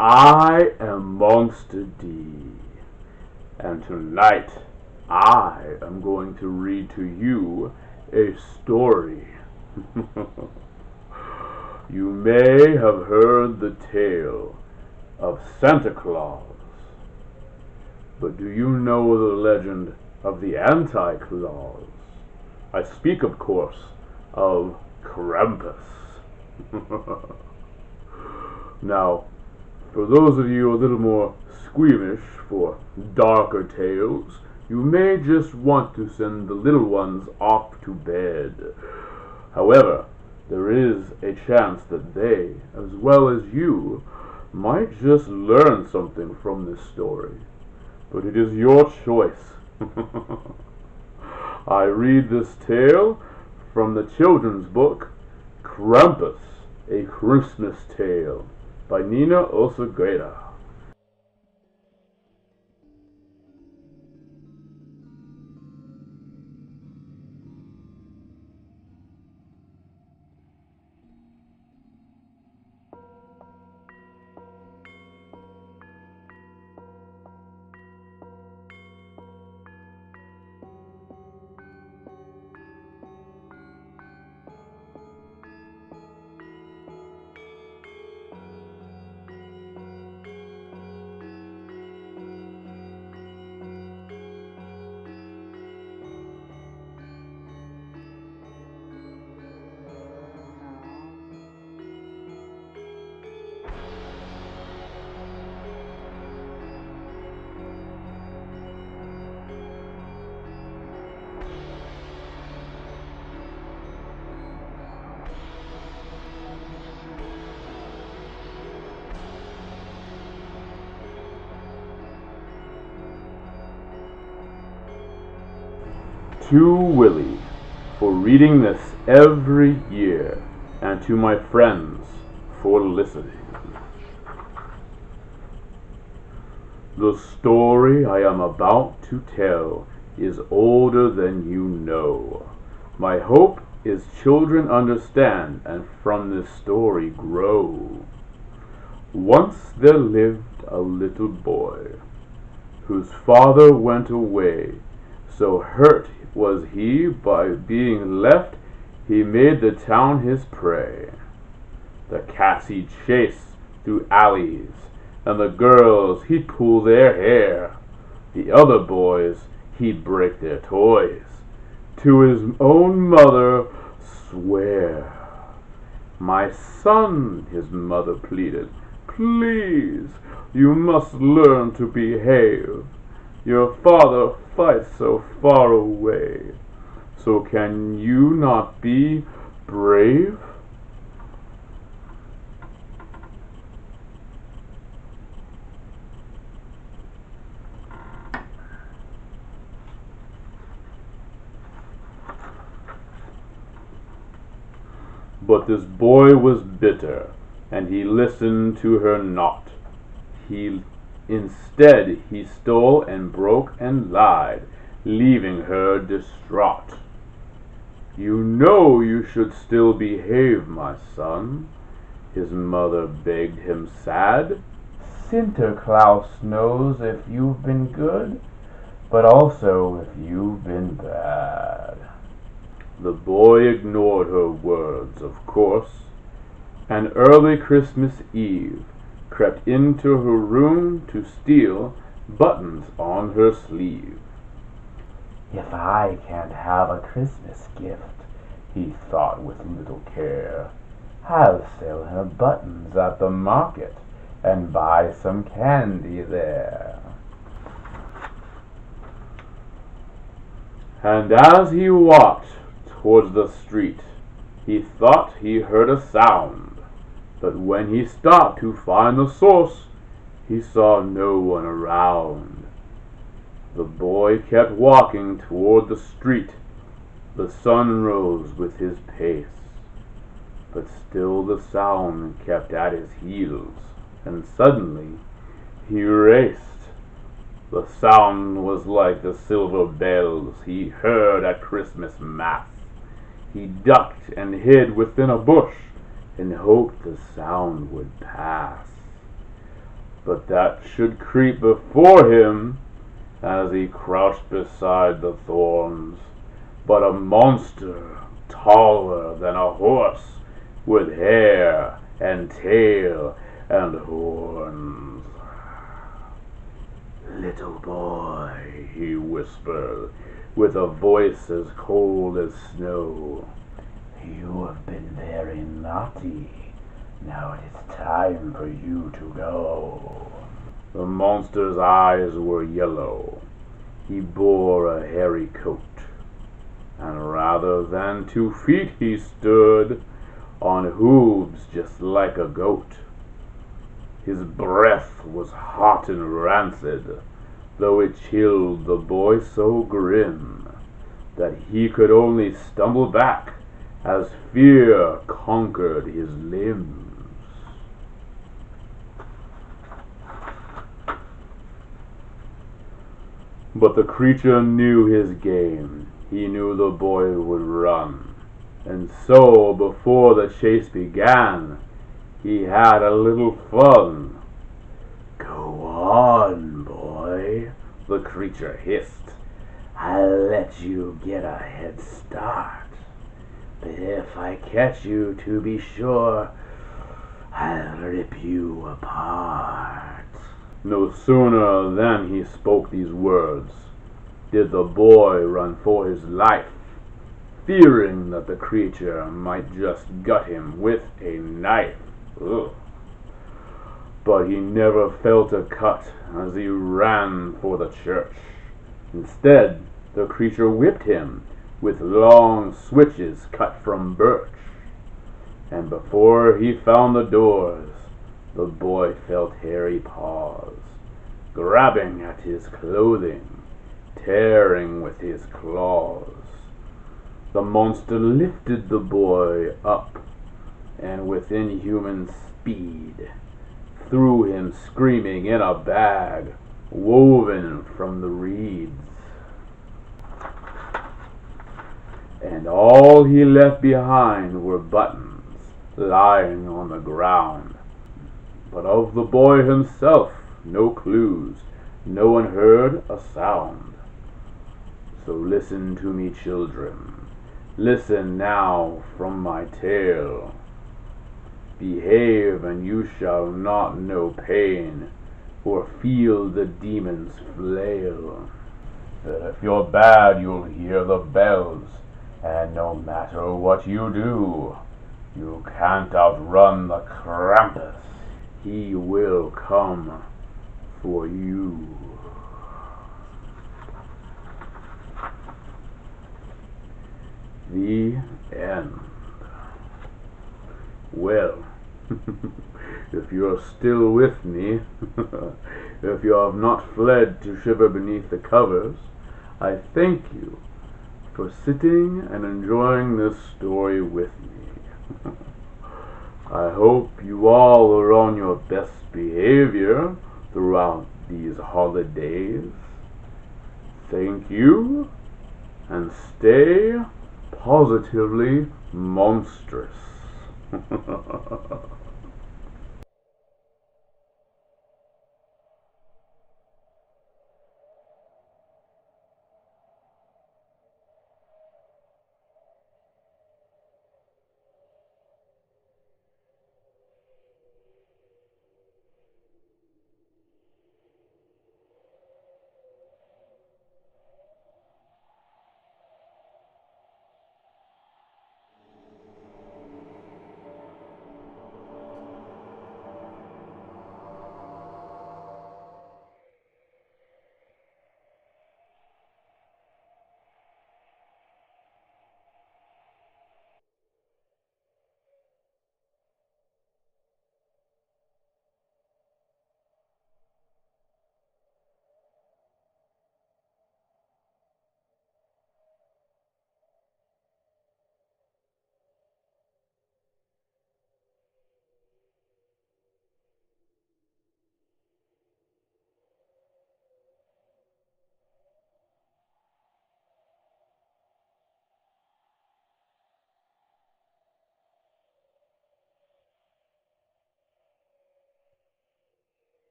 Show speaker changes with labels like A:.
A: I am Monster D, and tonight I am going to read to you a story. You may have heard the tale of Santa Claus, but do you know the legend of the Anti-Claus? I speak, of course, of Krampus. Now, for those of you a little more squeamish for darker tales, you may just want to send the little ones off to bed. However, there is a chance that they, as well as you, might just learn something from this story. But it is your choice. I read this tale from the children's book, Krampus, A Christmas Tale, by Nina Osegueda. To Willie, for reading this every year, and to my friends for listening. The story I am about to tell is older than you know. My hope is children understand and from this story grow. Once there lived a little boy whose father went away, so hurt was he by being left, he made the town his prey. The cats he'd chase through alleys, and the girls he'd pull their hair. The other boys he'd break their toys, to his own mother swear. My son, his mother pleaded, please, you must learn to behave. Your father fights so far away, so can you not be brave? But this boy was bitter, and he listened to her not. Instead, he stole and broke and lied, leaving her distraught. You know you should still behave, my son, his mother begged him sad. Sinterklaas knows if you've been good, but also if you've been bad. The boy ignored her words, of course, and early Christmas Eve crept into her room to steal buttons on her sleeve. If I can't have a Christmas gift, he thought with little care, I'll sell her buttons at the market and buy some candy there. And as he walked towards the street, he thought he heard a sound. But when he stopped to find the source, he saw no one around. The boy kept walking toward the street. The sun rose with his pace, but still the sound kept at his heels, and suddenly he raced. The sound was like the silver bells he heard at Christmas Mass. He ducked and hid within a bush and hoped the sound would pass. but that should creep before him as he crouched beside the thorns, but a monster taller than a horse, with hair and tail and horns. "Little boy," he whispered, with a voice as cold as snow, "you have been very naughty. Now it is time for you to go." The monster's eyes were yellow. He bore a hairy coat, and rather than 2 feet he stood, on hooves just like a goat. His breath was hot and rancid, though it chilled the boy so grim that he could only stumble back as fear conquered his limbs. But the creature knew his game. He knew the boy would run, and so before the chase began, he had a little fun. "Go on, boy," the creature hissed. "I'll let you get a head start. But if I catch you, to be sure, I'll rip you apart." No sooner than he spoke these words did the boy run for his life, fearing that the creature might just gut him with a knife. Ugh. But he never felt a cut as he ran for the church. Instead, the creature whipped him with long switches cut from birch. And before he found the doors, the boy felt hairy paws, grabbing at his clothing, tearing with his claws. The monster lifted the boy up, and with inhuman speed threw him screaming in a bag woven from the reeds. And all he left behind were buttons lying on the ground. But of the boy himself, no clues, no one heard a sound. So listen to me, children. Listen now from my tale. Behave, and you shall not know pain, or feel the demon's flail. If you're bad, you'll hear the bells, and no matter what you do, you can't outrun the Krampus. He will come for you. The end. Well, if you're still with me, if you have not fled to shiver beneath the covers, I thank you for sitting and enjoying this story with me. I hope you all are on your best behavior throughout these holidays. Thank you, and stay positively monstrous.